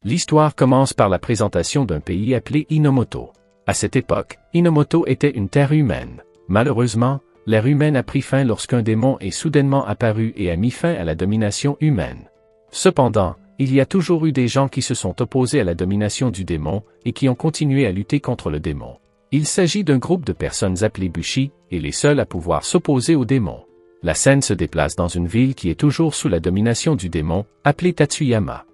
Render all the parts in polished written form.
L'histoire commence par la présentation d'un pays appelé Inomoto. À cette époque, Inomoto était une terre humaine. Malheureusement, l'ère humaine a pris fin lorsqu'un démon est soudainement apparu et a mis fin à la domination humaine. Cependant, il y a toujours eu des gens qui se sont opposés à la domination du démon et qui ont continué à lutter contre le démon. Il s'agit d'un groupe de personnes appelées Bushi, et les seuls à pouvoir s'opposer au démon. La scène se déplace dans une ville qui est toujours sous la domination du démon, appelée Tatsuyama.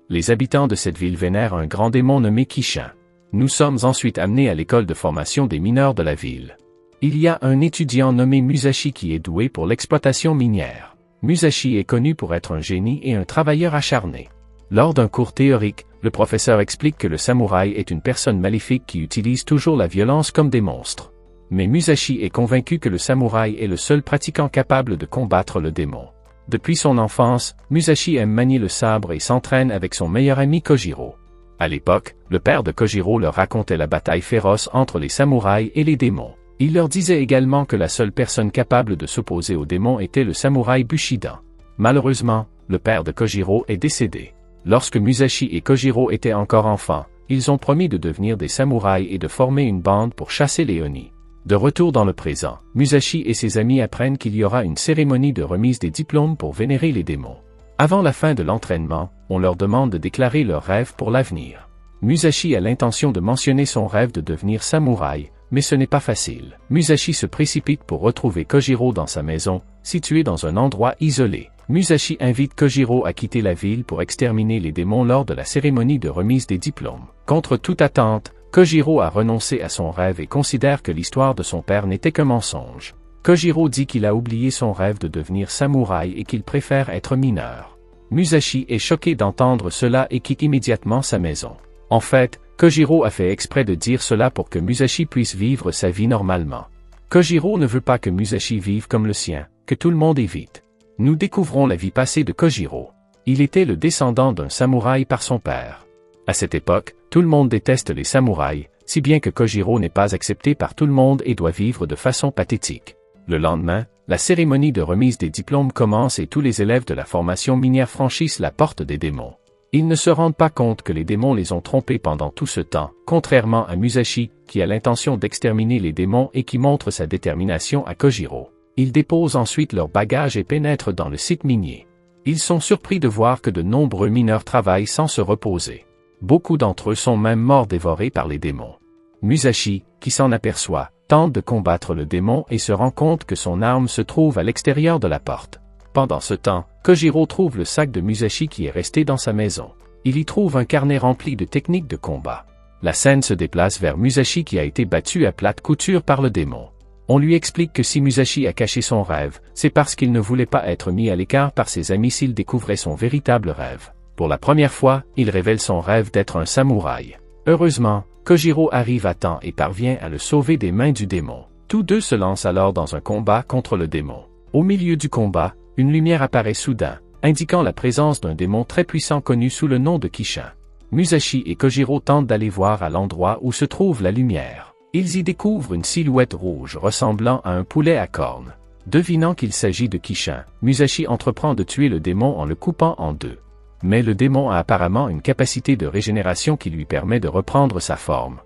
Les habitants de cette ville vénèrent un grand démon nommé Kishin. Nous sommes ensuite amenés à l'école de formation des mineurs de la ville. Il y a un étudiant nommé Musashi qui est doué pour l'exploitation minière. Musashi est connu pour être un génie et un travailleur acharné. Lors d'un cours théorique, le professeur explique que le samouraï est une personne maléfique qui utilise toujours la violence comme des monstres. Mais Musashi est convaincu que le samouraï est le seul pratiquant capable de combattre le démon. Depuis son enfance, Musashi aime manier le sabre et s'entraîne avec son meilleur ami Kojiro. À l'époque, le père de Kojiro leur racontait la bataille féroce entre les samouraïs et les démons. Il leur disait également que la seule personne capable de s'opposer aux démons était le samouraï Bushidan. Malheureusement, le père de Kojiro est décédé. Lorsque Musashi et Kojiro étaient encore enfants, ils ont promis de devenir des samouraïs et de former une bande pour chasser les Oni. De retour dans le présent, Musashi et ses amis apprennent qu'il y aura une cérémonie de remise des diplômes pour vénérer les démons. Avant la fin de l'entraînement, on leur demande de déclarer leurs rêves pour l'avenir. Musashi a l'intention de mentionner son rêve de devenir samouraï, mais ce n'est pas facile. Musashi se précipite pour retrouver Kojiro dans sa maison, située dans un endroit isolé. Musashi invite Kojiro à quitter la ville pour exterminer les démons lors de la cérémonie de remise des diplômes. Contre toute attente, Kojiro a renoncé à son rêve et considère que l'histoire de son père n'était qu'un mensonge. Kojiro dit qu'il a oublié son rêve de devenir samouraï et qu'il préfère être mineur. Musashi est choqué d'entendre cela et quitte immédiatement sa maison. En fait, Kojiro a fait exprès de dire cela pour que Musashi puisse vivre sa vie normalement. Kojiro ne veut pas que Musashi vive comme le sien, que tout le monde évite. Nous découvrons la vie passée de Kojiro. Il était le descendant d'un samouraï par son père. À cette époque, tout le monde déteste les samouraïs, si bien que Kojiro n'est pas accepté par tout le monde et doit vivre de façon pathétique. Le lendemain, la cérémonie de remise des diplômes commence et tous les élèves de la formation minière franchissent la porte des démons. Ils ne se rendent pas compte que les démons les ont trompés pendant tout ce temps, contrairement à Musashi, qui a l'intention d'exterminer les démons et qui montre sa détermination à Kojiro. Ils déposent ensuite leurs bagages et pénètrent dans le site minier. Ils sont surpris de voir que de nombreux mineurs travaillent sans se reposer. Beaucoup d'entre eux sont même morts dévorés par les démons. Musashi, qui s'en aperçoit, tente de combattre le démon et se rend compte que son arme se trouve à l'extérieur de la porte. Pendant ce temps, Kojiro trouve le sac de Musashi qui est resté dans sa maison. Il y trouve un carnet rempli de techniques de combat. La scène se déplace vers Musashi qui a été battu à plate couture par le démon. On lui explique que si Musashi a caché son rêve, c'est parce qu'il ne voulait pas être mis à l'écart par ses amis s'il découvrait son véritable rêve. Pour la première fois, il révèle son rêve d'être un samouraï. Heureusement, Kojiro arrive à temps et parvient à le sauver des mains du démon. Tous deux se lancent alors dans un combat contre le démon. Au milieu du combat, une lumière apparaît soudain, indiquant la présence d'un démon très puissant connu sous le nom de Kishin. Musashi et Kojiro tentent d'aller voir à l'endroit où se trouve la lumière. Ils y découvrent une silhouette rouge ressemblant à un poulet à cornes. Devinant qu'il s'agit de Kishin, Musashi entreprend de tuer le démon en le coupant en deux. Mais le démon a apparemment une capacité de régénération qui lui permet de reprendre sa forme.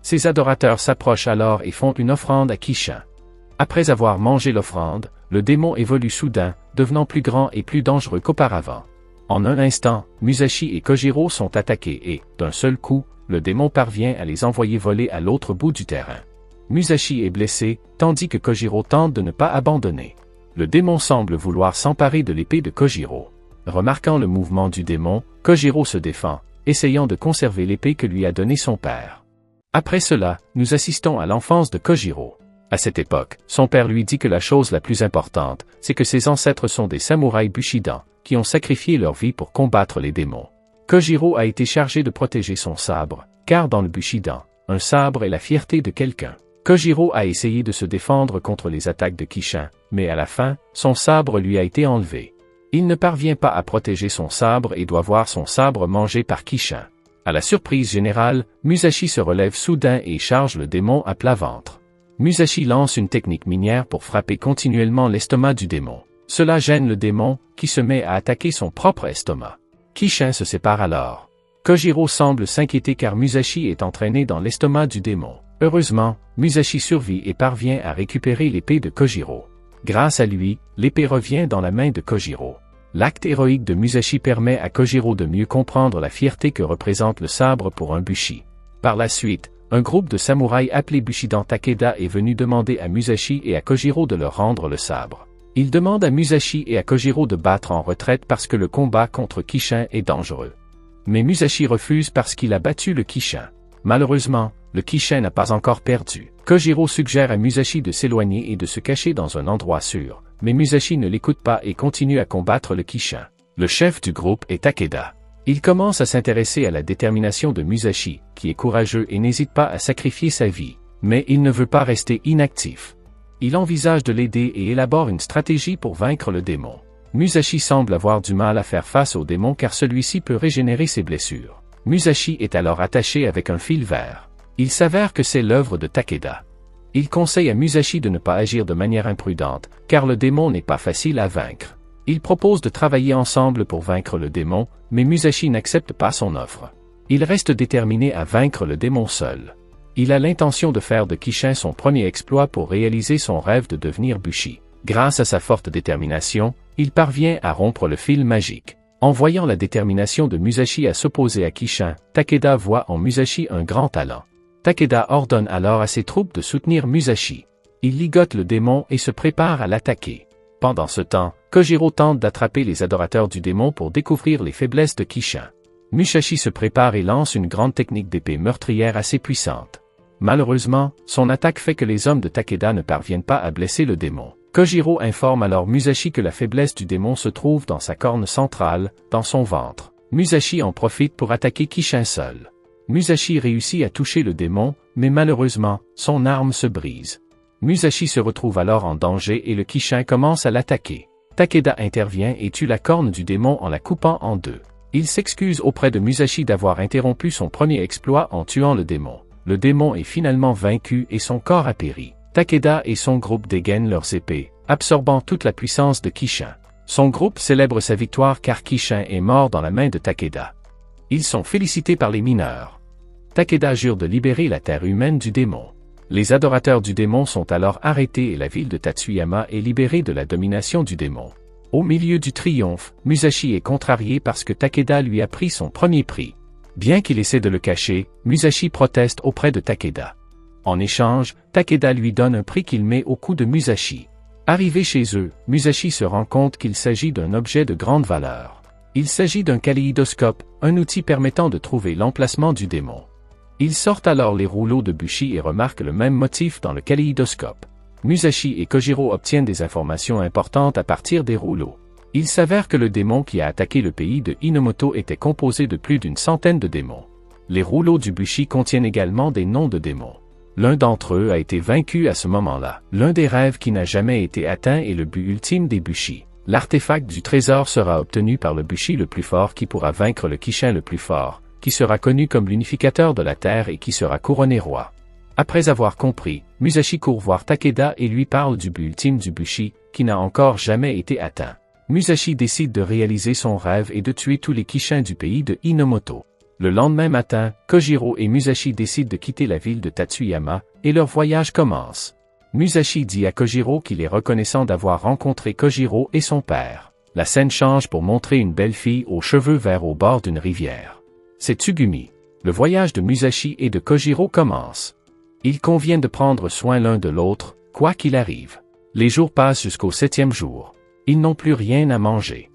Ses adorateurs s'approchent alors et font une offrande à Kishin. Après avoir mangé l'offrande, le démon évolue soudain, devenant plus grand et plus dangereux qu'auparavant. En un instant, Musashi et Kojiro sont attaqués et, d'un seul coup, le démon parvient à les envoyer voler à l'autre bout du terrain. Musashi est blessé, tandis que Kojiro tente de ne pas abandonner. Le démon semble vouloir s'emparer de l'épée de Kojiro. Remarquant le mouvement du démon, Kojiro se défend, essayant de conserver l'épée que lui a donnée son père. Après cela, nous assistons à l'enfance de Kojiro. À cette époque, son père lui dit que la chose la plus importante, c'est que ses ancêtres sont des samouraïs Bushidan, qui ont sacrifié leur vie pour combattre les démons. Kojiro a été chargé de protéger son sabre, car dans le Bushidan, un sabre est la fierté de quelqu'un. Kojiro a essayé de se défendre contre les attaques de Kishin, mais à la fin, son sabre lui a été enlevé. Il ne parvient pas à protéger son sabre et doit voir son sabre mangé par Kishin. À la surprise générale, Musashi se relève soudain et charge le démon à plat ventre. Musashi lance une technique minière pour frapper continuellement l'estomac du démon. Cela gêne le démon, qui se met à attaquer son propre estomac. Kishin se sépare alors. Kojiro semble s'inquiéter car Musashi est entraîné dans l'estomac du démon. Heureusement, Musashi survit et parvient à récupérer l'épée de Kojiro. Grâce à lui, l'épée revient dans la main de Kojiro. L'acte héroïque de Musashi permet à Kojiro de mieux comprendre la fierté que représente le sabre pour un bushi. Par la suite, un groupe de samouraïs appelé Bushidan Takeda est venu demander à Musashi et à Kojiro de leur rendre le sabre. Il demande à Musashi et à Kojiro de battre en retraite parce que le combat contre Kishin est dangereux. Mais Musashi refuse parce qu'il a battu le Kishin. Malheureusement, le Kishin n'a pas encore perdu. Kojiro suggère à Musashi de s'éloigner et de se cacher dans un endroit sûr, mais Musashi ne l'écoute pas et continue à combattre le Kishin. Le chef du groupe est Takeda. Il commence à s'intéresser à la détermination de Musashi, qui est courageux et n'hésite pas à sacrifier sa vie, mais il ne veut pas rester inactif. Il envisage de l'aider et élabore une stratégie pour vaincre le démon. Musashi semble avoir du mal à faire face au démon car celui-ci peut régénérer ses blessures. Musashi est alors attaché avec un fil vert. Il s'avère que c'est l'œuvre de Takeda. Il conseille à Musashi de ne pas agir de manière imprudente, car le démon n'est pas facile à vaincre. Il propose de travailler ensemble pour vaincre le démon, mais Musashi n'accepte pas son offre. Il reste déterminé à vaincre le démon seul. Il a l'intention de faire de Kishin son premier exploit pour réaliser son rêve de devenir Bushi. Grâce à sa forte détermination, il parvient à rompre le fil magique. En voyant la détermination de Musashi à s'opposer à Kishin, Takeda voit en Musashi un grand talent. Takeda ordonne alors à ses troupes de soutenir Musashi. Il ligote le démon et se prépare à l'attaquer. Pendant ce temps, Kojiro tente d'attraper les adorateurs du démon pour découvrir les faiblesses de Kishin. Musashi se prépare et lance une grande technique d'épée meurtrière assez puissante. Malheureusement, son attaque fait que les hommes de Takeda ne parviennent pas à blesser le démon. Kojiro informe alors Musashi que la faiblesse du démon se trouve dans sa corne centrale, dans son ventre. Musashi en profite pour attaquer Kishin seul. Musashi réussit à toucher le démon, mais malheureusement, son arme se brise. Musashi se retrouve alors en danger et le Kishin commence à l'attaquer. Takeda intervient et tue la corne du démon en la coupant en deux. Il s'excuse auprès de Musashi d'avoir interrompu son premier exploit en tuant le démon. Le démon est finalement vaincu et son corps a péri. Takeda et son groupe dégainent leurs épées, absorbant toute la puissance de Kishin. Son groupe célèbre sa victoire car Kishin est mort dans la main de Takeda. Ils sont félicités par les mineurs. Takeda jure de libérer la terre humaine du démon. Les adorateurs du démon sont alors arrêtés et la ville de Tatsuyama est libérée de la domination du démon. Au milieu du triomphe, Musashi est contrarié parce que Takeda lui a pris son premier prix. Bien qu'il essaie de le cacher, Musashi proteste auprès de Takeda. En échange, Takeda lui donne un prix qu'il met au cou de Musashi. Arrivé chez eux, Musashi se rend compte qu'il s'agit d'un objet de grande valeur. Il s'agit d'un kaléidoscope, un outil permettant de trouver l'emplacement du démon. Ils sortent alors les rouleaux de Bushi et remarquent le même motif dans le kaléidoscope. Musashi et Kojiro obtiennent des informations importantes à partir des rouleaux. Il s'avère que le démon qui a attaqué le pays de Inomoto était composé de plus d'une centaine de démons. Les rouleaux du Bushi contiennent également des noms de démons. L'un d'entre eux a été vaincu à ce moment-là. L'un des rêves qui n'a jamais été atteint est le but ultime des Bushi. L'artefact du trésor sera obtenu par le Bushi le plus fort qui pourra vaincre le Kishin le plus fort, qui sera connu comme l'unificateur de la terre et qui sera couronné roi. Après avoir compris, Musashi court voir Takeda et lui parle du but ultime du Bushi, qui n'a encore jamais été atteint. Musashi décide de réaliser son rêve et de tuer tous les Kishins du pays de Inomoto. Le lendemain matin, Kojiro et Musashi décident de quitter la ville de Tatsuyama, et leur voyage commence. Musashi dit à Kojiro qu'il est reconnaissant d'avoir rencontré Kojiro et son père. La scène change pour montrer une belle fille aux cheveux verts au bord d'une rivière. C'est Tsugumi. Le voyage de Musashi et de Kojiro commence. Il convient de prendre soin l'un de l'autre, quoi qu'il arrive. Les jours passent jusqu'au 7e jour. Ils n'ont plus rien à manger.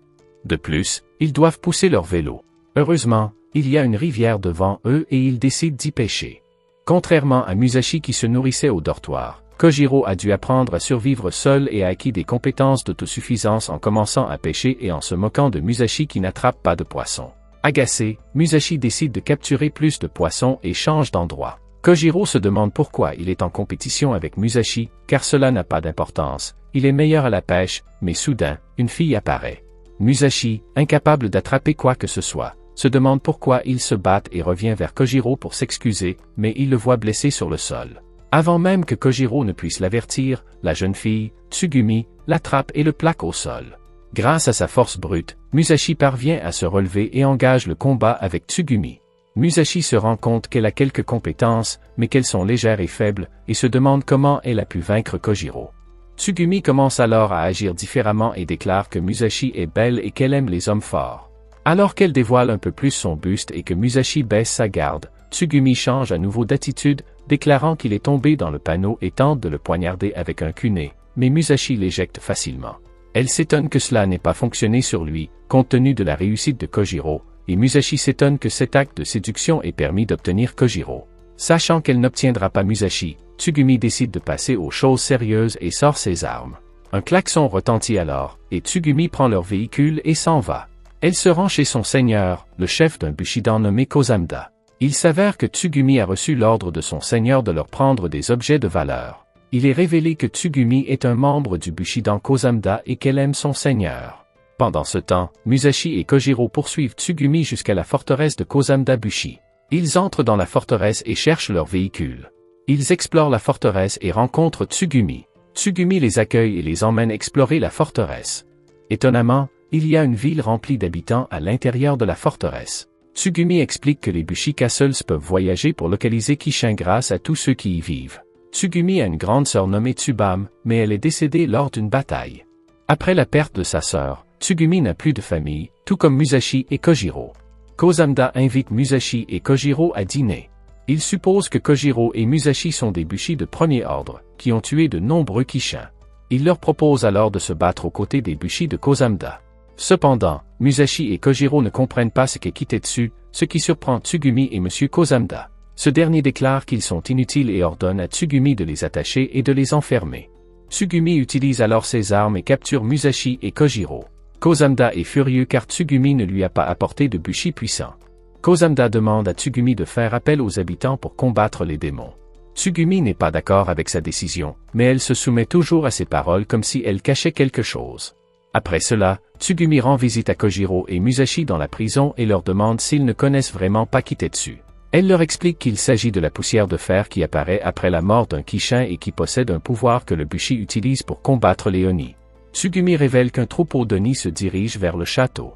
De plus, ils doivent pousser leur vélo. Heureusement, il y a une rivière devant eux et ils décident d'y pêcher. Contrairement à Musashi qui se nourrissait au dortoir, Kojiro a dû apprendre à survivre seul et a acquis des compétences d'autosuffisance en commençant à pêcher et en se moquant de Musashi qui n'attrape pas de poissons. Agacé, Musashi décide de capturer plus de poissons et change d'endroit. Kojiro se demande pourquoi il est en compétition avec Musashi, car cela n'a pas d'importance, il est meilleur à la pêche, mais soudain, une fille apparaît. Musashi, incapable d'attraper quoi que ce soit, se demande pourquoi ils se battent et revient vers Kojiro pour s'excuser, mais il le voit blessé sur le sol. Avant même que Kojiro ne puisse l'avertir, la jeune fille, Tsugumi, l'attrape et le plaque au sol. Grâce à sa force brute, Musashi parvient à se relever et engage le combat avec Tsugumi. Musashi se rend compte qu'elle a quelques compétences, mais qu'elles sont légères et faibles, et se demande comment elle a pu vaincre Kojiro. Tsugumi commence alors à agir différemment et déclare que Musashi est belle et qu'elle aime les hommes forts. Alors qu'elle dévoile un peu plus son buste et que Musashi baisse sa garde, Tsugumi change à nouveau d'attitude, déclarant qu'il est tombé dans le panneau et tente de le poignarder avec un kunai, mais Musashi l'éjecte facilement. Elle s'étonne que cela n'ait pas fonctionné sur lui, compte tenu de la réussite de Kojiro, et Musashi s'étonne que cet acte de séduction ait permis d'obtenir Kojiro. Sachant qu'elle n'obtiendra pas Musashi, Tsugumi décide de passer aux choses sérieuses et sort ses armes. Un klaxon retentit alors, et Tsugumi prend leur véhicule et s'en va. Elle se rend chez son seigneur, le chef d'un Bushidan nommé Kozamda. Il s'avère que Tsugumi a reçu l'ordre de son seigneur de leur prendre des objets de valeur. Il est révélé que Tsugumi est un membre du Bushidan Kozamda et qu'elle aime son seigneur. Pendant ce temps, Musashi et Kojiro poursuivent Tsugumi jusqu'à la forteresse de Kozamda Bushi. Ils entrent dans la forteresse et cherchent leur véhicule. Ils explorent la forteresse et rencontrent Tsugumi. Tsugumi les accueille et les emmène explorer la forteresse. Étonnamment, il y a une ville remplie d'habitants à l'intérieur de la forteresse. Tsugumi explique que les Bushi Castles peuvent voyager pour localiser Kishin grâce à tous ceux qui y vivent. Tsugumi a une grande sœur nommée Tsubame, mais elle est décédée lors d'une bataille. Après la perte de sa sœur, Tsugumi n'a plus de famille, tout comme Musashi et Kojiro. Kozamda invite Musashi et Kojiro à dîner. Il suppose que Kojiro et Musashi sont des Bushi de premier ordre, qui ont tué de nombreux Kishins. Il leur propose alors de se battre aux côtés des Bushi de Kozamda. Cependant, Musashi et Kojiro ne comprennent pas ce qu'est Kitetsu, ce qui surprend Tsugumi et M. Kozamda. Ce dernier déclare qu'ils sont inutiles et ordonne à Tsugumi de les attacher et de les enfermer. Tsugumi utilise alors ses armes et capture Musashi et Kojiro. Kozamda est furieux car Tsugumi ne lui a pas apporté de Bushi puissant. Kozamda demande à Tsugumi de faire appel aux habitants pour combattre les démons. Tsugumi n'est pas d'accord avec sa décision, mais elle se soumet toujours à ses paroles comme si elle cachait quelque chose. Après cela, Tsugumi rend visite à Kojiro et Musashi dans la prison et leur demande s'ils ne connaissent vraiment pas Kitetsu. Elle leur explique qu'il s'agit de la poussière de fer qui apparaît après la mort d'un Kishin et qui possède un pouvoir que le Bushi utilise pour combattre les Oni. Tsugumi révèle qu'un troupeau d'Oni se dirige vers le château.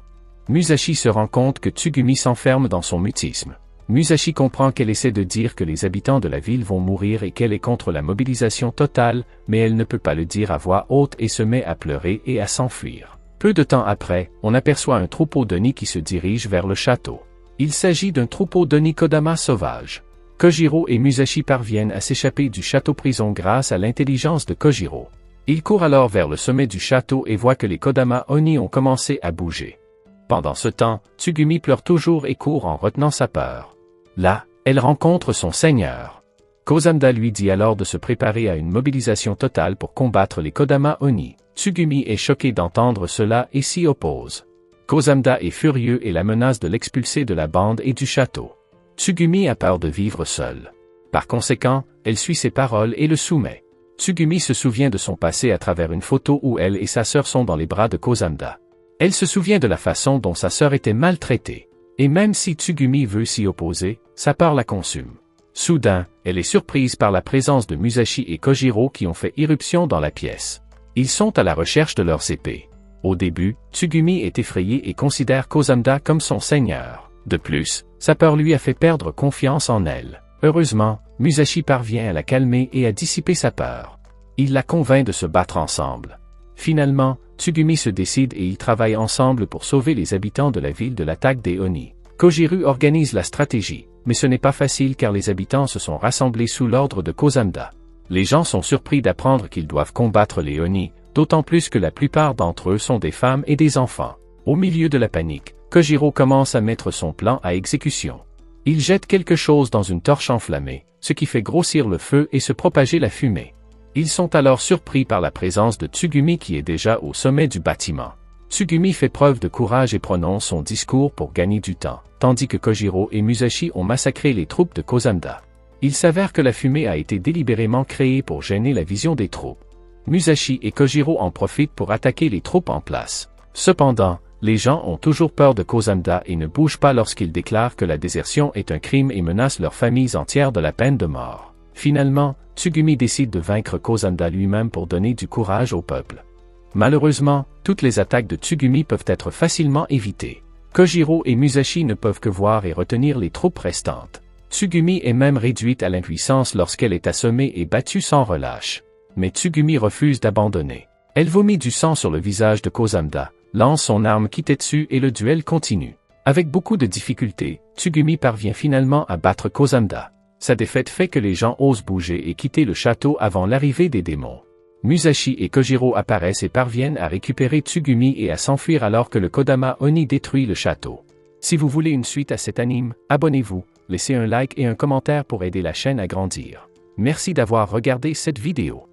Musashi se rend compte que Tsugumi s'enferme dans son mutisme. Musashi comprend qu'elle essaie de dire que les habitants de la ville vont mourir et qu'elle est contre la mobilisation totale, mais elle ne peut pas le dire à voix haute et se met à pleurer et à s'enfuir. Peu de temps après, on aperçoit un troupeau d'Oni qui se dirige vers le château. Il s'agit d'un troupeau d'Oni Kodama sauvages. Kojiro et Musashi parviennent à s'échapper du château-prison grâce à l'intelligence de Kojiro. Ils courent alors vers le sommet du château et voient que les Kodama Oni ont commencé à bouger. Pendant ce temps, Tsugumi pleure toujours et court en retenant sa peur. Là, elle rencontre son seigneur. Kozamda lui dit alors de se préparer à une mobilisation totale pour combattre les Kodama Oni. Tsugumi est choqué d'entendre cela et s'y oppose. Kozamda est furieux et la menace de l'expulser de la bande et du château. Tsugumi a peur de vivre seule. Par conséquent, elle suit ses paroles et le soumet. Tsugumi se souvient de son passé à travers une photo où elle et sa sœur sont dans les bras de Kozamda. Elle se souvient de la façon dont sa sœur était maltraitée. Et même si Tsugumi veut s'y opposer, sa peur la consume. Soudain, elle est surprise par la présence de Musashi et Kojiro qui ont fait irruption dans la pièce. Ils sont à la recherche de leurs épées. Au début, Tsugumi est effrayé et considère Kozamda comme son seigneur. De plus, sa peur lui a fait perdre confiance en elle. Heureusement, Musashi parvient à la calmer et à dissiper sa peur. Il la convainc de se battre ensemble. Finalement, Tsugumi se décide et ils travaillent ensemble pour sauver les habitants de la ville de l'attaque des Oni. Kojiro organise la stratégie, mais ce n'est pas facile car les habitants se sont rassemblés sous l'ordre de Kozamda. Les gens sont surpris d'apprendre qu'ils doivent combattre les Oni, d'autant plus que la plupart d'entre eux sont des femmes et des enfants. Au milieu de la panique, Kojiro commence à mettre son plan à exécution. Il jette quelque chose dans une torche enflammée, ce qui fait grossir le feu et se propager la fumée. Ils sont alors surpris par la présence de Tsugumi qui est déjà au sommet du bâtiment. Tsugumi fait preuve de courage et prononce son discours pour gagner du temps, tandis que Kojiro et Musashi ont massacré les troupes de Kozamda. Il s'avère que la fumée a été délibérément créée pour gêner la vision des troupes. Musashi et Kojiro en profitent pour attaquer les troupes en place. Cependant, les gens ont toujours peur de Kozamda et ne bougent pas lorsqu'ils déclarent que la désertion est un crime et menacent leurs familles entières de la peine de mort. Finalement, Tsugumi décide de vaincre Kozamda lui-même pour donner du courage au peuple. Malheureusement, toutes les attaques de Tsugumi peuvent être facilement évitées. Kojiro et Musashi ne peuvent que voir et retenir les troupes restantes. Tsugumi est même réduite à l'impuissance lorsqu'elle est assommée et battue sans relâche. Mais Tsugumi refuse d'abandonner. Elle vomit du sang sur le visage de Kosamda, lance son arme Kitetsu et le duel continue. Avec beaucoup de difficultés, Tsugumi parvient finalement à battre Kosamda. Sa défaite fait que les gens osent bouger et quitter le château avant l'arrivée des démons. Musashi et Kojiro apparaissent et parviennent à récupérer Tsugumi et à s'enfuir alors que le Kodama Oni détruit le château. Si vous voulez une suite à cet anime, abonnez-vous, laissez un like et un commentaire pour aider la chaîne à grandir. Merci d'avoir regardé cette vidéo.